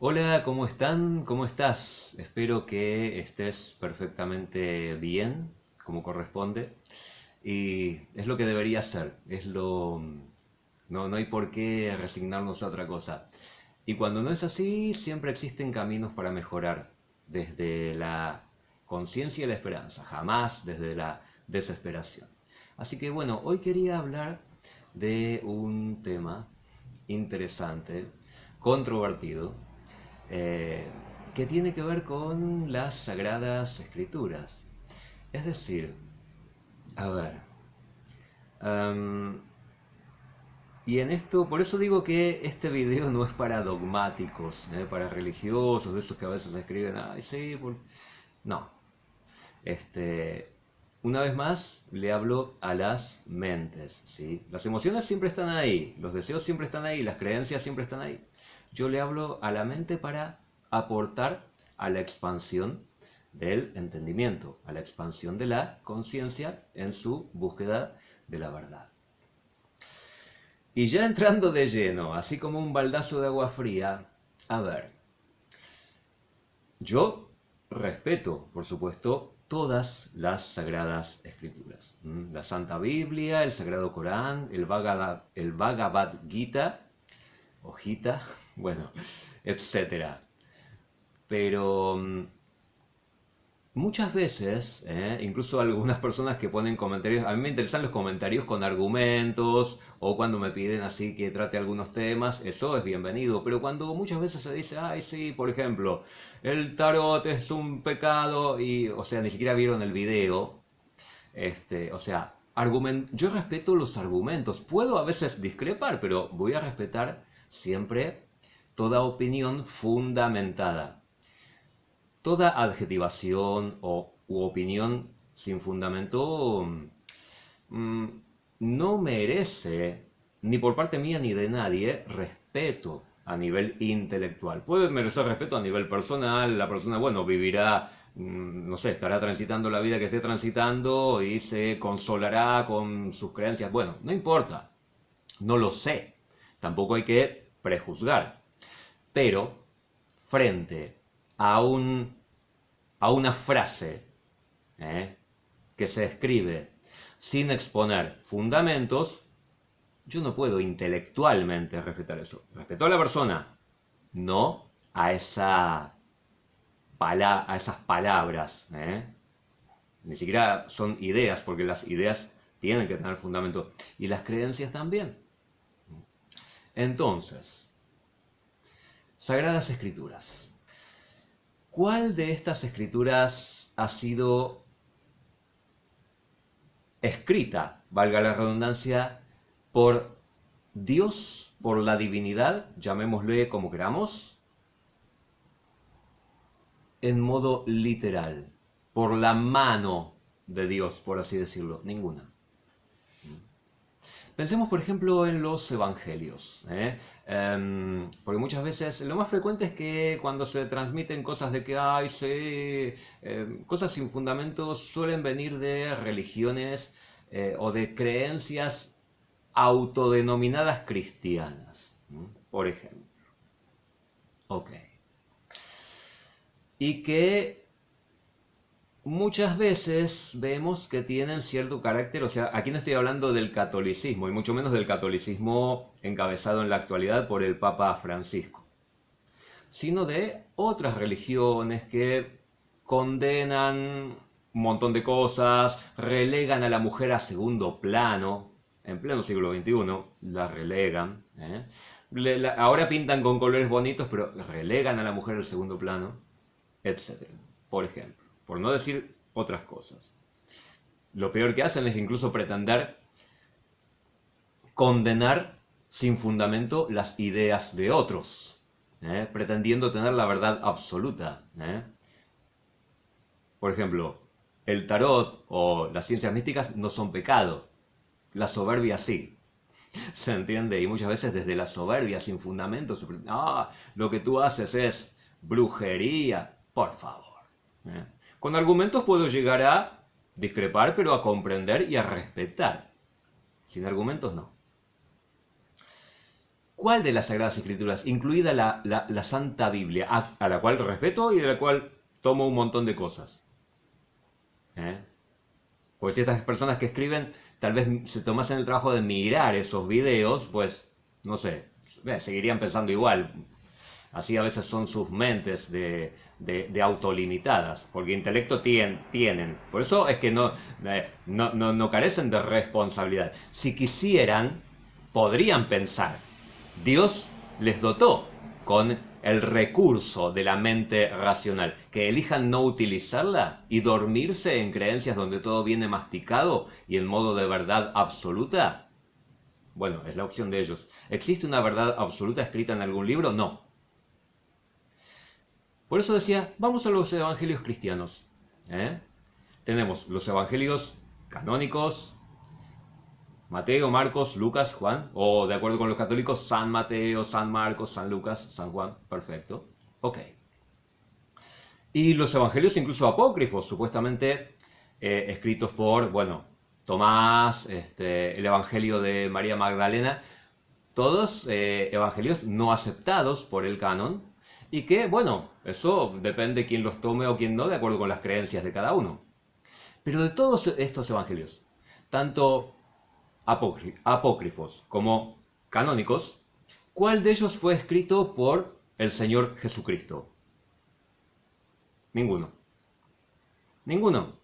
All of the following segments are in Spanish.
Hola, ¿cómo están? ¿Cómo estás? Espero que estés perfectamente bien, como corresponde. Y es lo que debería ser. No hay por qué resignarnos a otra cosa. Y cuando no es así, siempre existen caminos para mejorar. Desde la conciencia y la esperanza, jamás desde la desesperación. Así que bueno, hoy quería hablar de un tema interesante, controvertido, eh, que tiene que ver con las Sagradas Escrituras. Es decir, a ver, am, y en esto, por eso digo que este video no es para dogmáticos, para religiosos, de esos que a veces escriben, ay, sí, no. Este, una vez más, le hablo a las mentes, ¿sí? Las emociones siempre están ahí, los deseos siempre están ahí, las creencias siempre están ahí. Yo le hablo a la mente para aportar a la expansión del entendimiento, a la expansión de la conciencia en su búsqueda de la verdad. Y ya entrando de lleno, así como un baldazo de agua fría, a ver, yo respeto, por supuesto, todas las sagradas escrituras. La Santa Biblia, el Sagrado Corán, el Bhagavad Gita, o Gita, bueno, etcétera. Pero muchas veces, incluso algunas personas que ponen comentarios, a mí me interesan los comentarios con argumentos o cuando me piden así que trate algunos temas, eso es bienvenido, pero cuando muchas veces se dice, ay sí, por ejemplo, el tarot es un pecado y, o sea, ni siquiera vieron el video, o sea, yo respeto los argumentos, puedo a veces discrepar, pero voy a respetar siempre toda opinión fundamentada. Toda adjetivación u opinión sin fundamento mm, no merece, ni por parte mía ni de nadie, respeto a nivel intelectual. Puede merecer respeto a nivel personal, la persona, bueno, vivirá, no sé, estará transitando la vida que esté transitando y se consolará con sus creencias. Bueno, no importa, no lo sé. Tampoco hay que prejuzgar. Pero, frente a una frase ¿eh? que se escribe sin exponer fundamentos, yo no puedo intelectualmente respetar eso. Respeto a la persona, no a, a esas palabras. Ni siquiera son ideas, porque las ideas tienen que tener fundamento. Y las creencias también. Entonces, Sagradas Escrituras. ¿Cuál de estas escrituras ha sido escrita, valga la redundancia, por Dios, por la divinidad, llamémosle como queramos, en modo literal, por la mano de Dios, por así decirlo? Ninguna. Pensemos, por ejemplo, en los evangelios, porque muchas veces lo más frecuente es que cuando se transmiten cosas de que hay, cosas sin fundamentos suelen venir de religiones o de creencias autodenominadas cristianas, por ejemplo. Ok. Y que muchas veces vemos que tienen cierto carácter, o sea, aquí no estoy hablando del catolicismo, y mucho menos del catolicismo encabezado en la actualidad por el Papa Francisco, sino de otras religiones que condenan un montón de cosas, relegan a la mujer a segundo plano, en pleno siglo XXI, la relegan. Ahora pintan con colores bonitos, pero relegan a la mujer al segundo plano, etcétera. Por ejemplo, por no decir otras cosas. Lo peor que hacen es incluso pretender condenar sin fundamento las ideas de otros, pretendiendo tener la verdad absoluta. Por ejemplo, el tarot o las ciencias místicas no son pecado, la soberbia sí. ¿Se entiende? Y muchas veces desde la soberbia sin fundamento, lo que tú haces es brujería, por favor. ¿eh? Con argumentos puedo llegar a discrepar, pero a comprender y a respetar. Sin argumentos no. ¿Cuál de las Sagradas Escrituras, incluida la Santa Biblia, a la cual respeto y de la cual tomo un montón de cosas? Pues si estas personas que escriben tal vez se tomasen el trabajo de mirar esos videos, pues no sé, seguirían pensando igual. Así a veces son sus mentes de autolimitadas, porque intelecto tienen. Por eso es que no carecen de responsabilidad. Si quisieran, podrían pensar. Dios les dotó con el recurso de la mente racional. Que elijan no utilizarla y dormirse en creencias donde todo viene masticado y en modo de verdad absoluta. Bueno, es la opción de ellos. ¿Existe una verdad absoluta escrita en algún libro? No. Por eso decía, vamos a los evangelios cristianos. Tenemos los evangelios canónicos, Mateo, Marcos, Lucas, Juan, o de acuerdo con los católicos, San Mateo, San Marcos, San Lucas, San Juan. Perfecto. Ok. Y los evangelios incluso apócrifos, supuestamente escritos por, bueno, Tomás, el evangelio de María Magdalena, todos evangelios no aceptados por el canon, y que, bueno, eso depende quién los tome o quién no, de acuerdo con las creencias de cada uno. Pero de todos estos evangelios, tanto apócrifos como canónicos, ¿cuál de ellos fue escrito por el Señor Jesucristo? Ninguno. Ninguno.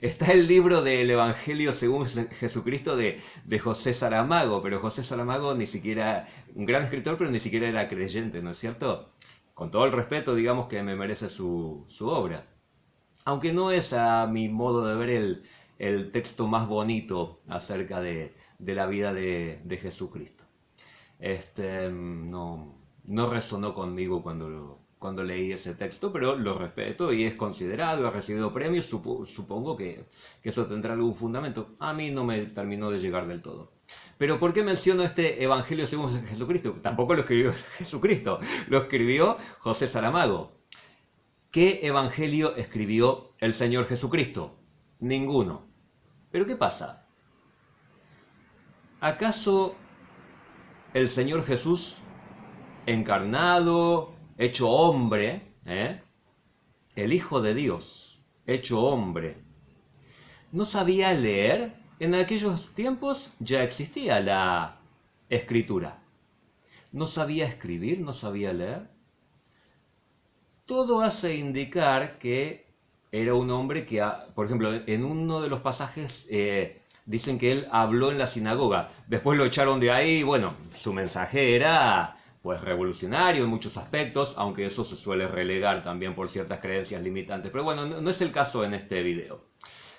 Está el libro del Evangelio según Jesucristo de José Saramago, pero José Saramago ni siquiera, un gran escritor, pero ni siquiera era creyente, ¿no es cierto? Con todo el respeto, digamos que me merece su obra. Aunque no es a mi modo de ver el texto más bonito acerca de la vida de Jesucristo. No resonó conmigo cuando leí ese texto, pero lo respeto y es considerado, ha recibido premios, supongo que eso tendrá algún fundamento. A mí no me terminó de llegar del todo. Pero ¿por qué menciono este Evangelio según Jesucristo? Tampoco lo escribió Jesucristo, lo escribió José Saramago. ¿Qué evangelio escribió el Señor Jesucristo? Ninguno. ¿Pero qué pasa? ¿Acaso el Señor Jesús, encarnado, hecho hombre, el Hijo de Dios, hecho hombre, no sabía leer? En aquellos tiempos ya existía la escritura. ¿No sabía escribir? ¿No sabía leer? Todo hace indicar que era un hombre que, por ejemplo, en uno de los pasajes dicen que él habló en la sinagoga. Después lo echaron de ahí, bueno, su mensaje era pues revolucionario en muchos aspectos, aunque eso se suele relegar también por ciertas creencias limitantes. Pero bueno, no es el caso en este video.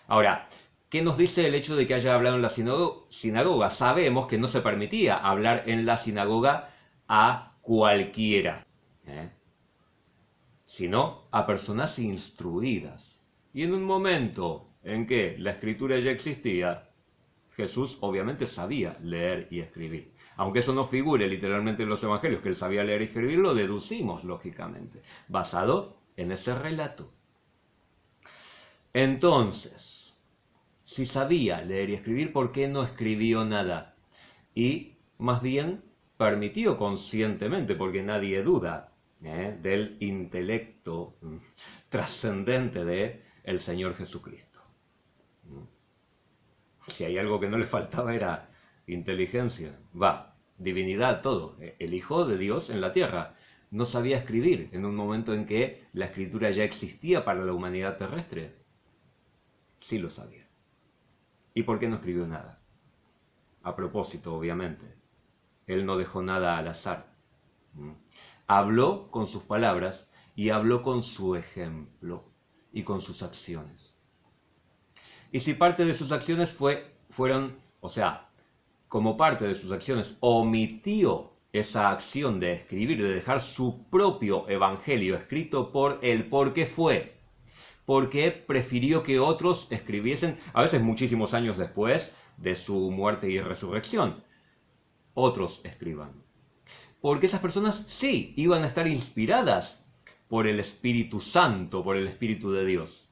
Ahora, ¿qué nos dice el hecho de que haya hablado en la sinagoga? Sabemos que no se permitía hablar en la sinagoga a cualquiera, sino a personas instruidas. Y en un momento en que la escritura ya existía, Jesús obviamente sabía leer y escribir. Aunque eso no figure literalmente en los evangelios, que él sabía leer y escribir, lo deducimos lógicamente, basado en ese relato. Entonces, si sabía leer y escribir, ¿por qué no escribió nada? Y más bien permitió conscientemente, porque nadie duda del intelecto trascendente de el Señor Jesucristo. Si hay algo que no le faltaba era inteligencia, divinidad, todo. El Hijo de Dios en la tierra no sabía escribir en un momento en que la escritura ya existía para la humanidad terrestre. Sí lo sabía. ¿Y por qué no escribió nada? A propósito, obviamente. Él no dejó nada al azar. Habló con sus palabras y habló con su ejemplo y con sus acciones. Y si parte de sus acciones como parte de sus acciones omitió esa acción de escribir, de dejar su propio evangelio escrito por él, ¿por qué fue? Porque prefirió que otros escribiesen, a veces muchísimos años después de su muerte y resurrección, otros escriban. Porque esas personas sí iban a estar inspiradas por el Espíritu Santo, por el Espíritu de Dios.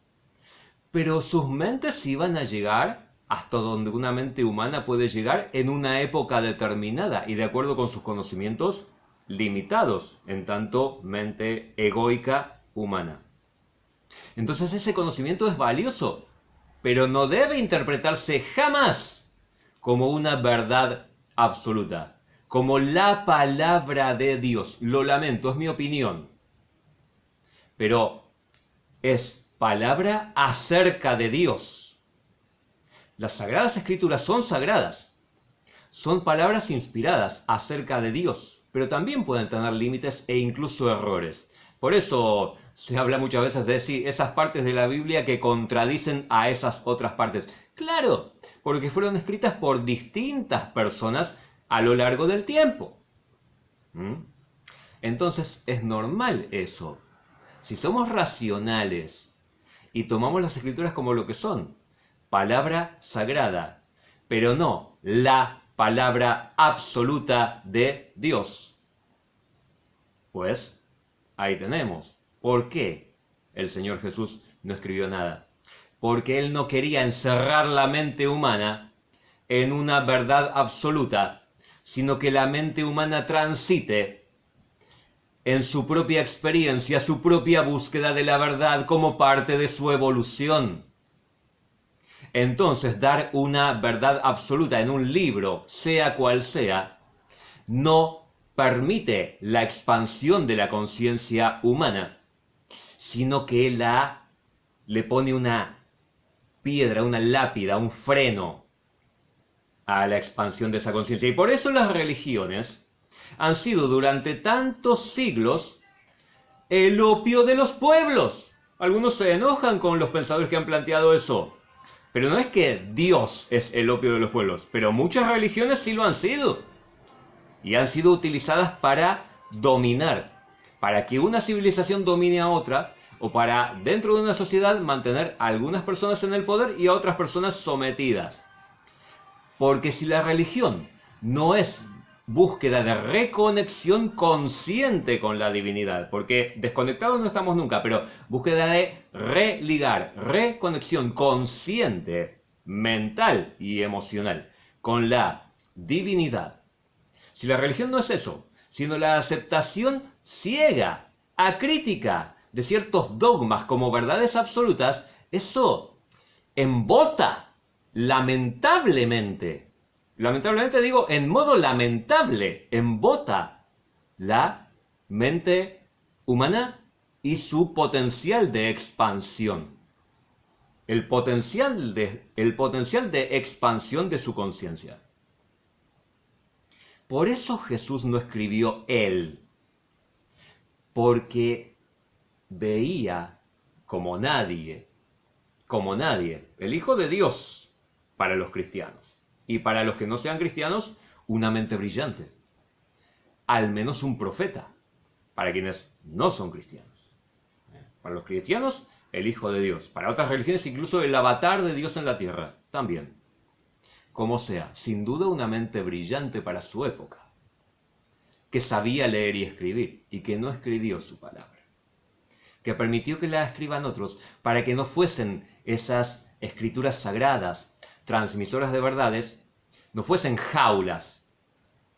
Pero sus mentes iban a llegar hasta donde una mente humana puede llegar en una época determinada y de acuerdo con sus conocimientos limitados, en tanto mente egoica humana. Entonces ese conocimiento es valioso, pero no debe interpretarse jamás como una verdad absoluta, como la palabra de Dios. Lo lamento, es mi opinión, pero es palabra acerca de Dios. Las Sagradas Escrituras son sagradas, son palabras inspiradas acerca de Dios, pero también pueden tener límites e incluso errores. Por eso se habla muchas veces de decir esas partes de la Biblia que contradicen a esas otras partes. Claro, porque fueron escritas por distintas personas a lo largo del tiempo. Entonces es normal eso. Si somos racionales y tomamos las Escrituras como lo que son, palabra sagrada, pero no la palabra absoluta de Dios, pues ahí tenemos. ¿Por qué el Señor Jesús no escribió nada? Porque Él no quería encerrar la mente humana en una verdad absoluta, sino que la mente humana transite en su propia experiencia, su propia búsqueda de la verdad como parte de su evolución. Entonces, dar una verdad absoluta en un libro, sea cual sea, no permite la expansión de la conciencia humana, sino que le pone una piedra, una lápida, un freno a la expansión de esa conciencia. Y por eso las religiones han sido durante tantos siglos el opio de los pueblos. Algunos se enojan con los pensadores que han planteado eso. Pero no es que Dios es el opio de los pueblos, pero muchas religiones sí lo han sido. Y han sido utilizadas para dominar, para que una civilización domine a otra, o para, dentro de una sociedad, mantener a algunas personas en el poder y a otras personas sometidas. Porque si la religión no es búsqueda de reconexión consciente con la divinidad, porque desconectados no estamos nunca, pero búsqueda de religar, reconexión consciente, mental y emocional con la divinidad. Si la religión no es eso, sino la aceptación ciega, acrítica de ciertos dogmas como verdades absolutas, eso embota lamentablemente digo en modo lamentable, embota la mente humana y su potencial de expansión. El potencial de expansión de su conciencia. Por eso Jesús no escribió él, porque veía como nadie, el Hijo de Dios para los cristianos. Y para los que no sean cristianos, una mente brillante. Al menos un profeta, para quienes no son cristianos. Para los cristianos, el Hijo de Dios. Para otras religiones, incluso el avatar de Dios en la tierra, también. Como sea, sin duda una mente brillante para su época, que sabía leer y escribir, y que no escribió su palabra. Que permitió que la escriban otros, para que no fuesen esas escrituras sagradas, transmisoras de verdades, no fuesen jaulas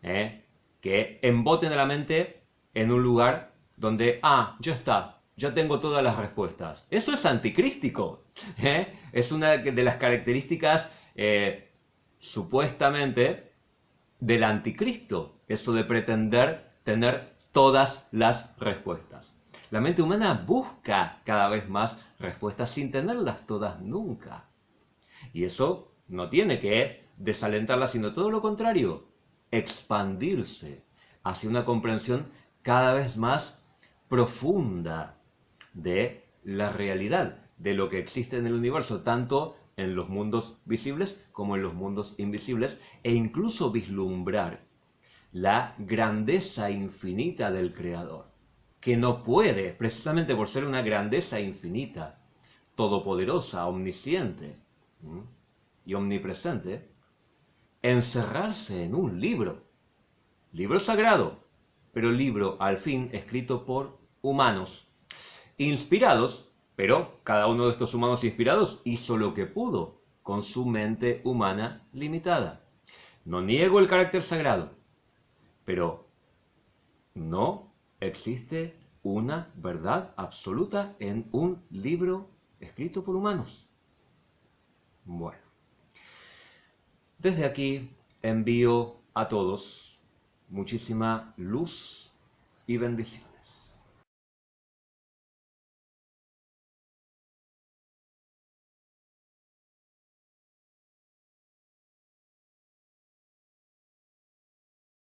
que emboten a la mente en un lugar donde, ya está, ya tengo todas las respuestas. Eso es anticrístico. Es una de las características supuestamente del anticristo, eso de pretender tener todas las respuestas. La mente humana busca cada vez más respuestas sin tenerlas todas nunca. Y eso no tiene que desalentarla, sino todo lo contrario, expandirse hacia una comprensión cada vez más profunda de la realidad, de lo que existe en el universo, tanto en los mundos visibles como en los mundos invisibles, e incluso vislumbrar la grandeza infinita del Creador, que no puede, precisamente por ser una grandeza infinita, todopoderosa, omnisciente y omnipresente, encerrarse en un libro sagrado, pero libro al fin escrito por humanos, inspirados, pero cada uno de estos humanos inspirados hizo lo que pudo con su mente humana limitada. No niego el carácter sagrado, pero no existe una verdad absoluta en un libro escrito por humanos. Bueno, desde aquí envío a todos muchísima luz y bendición.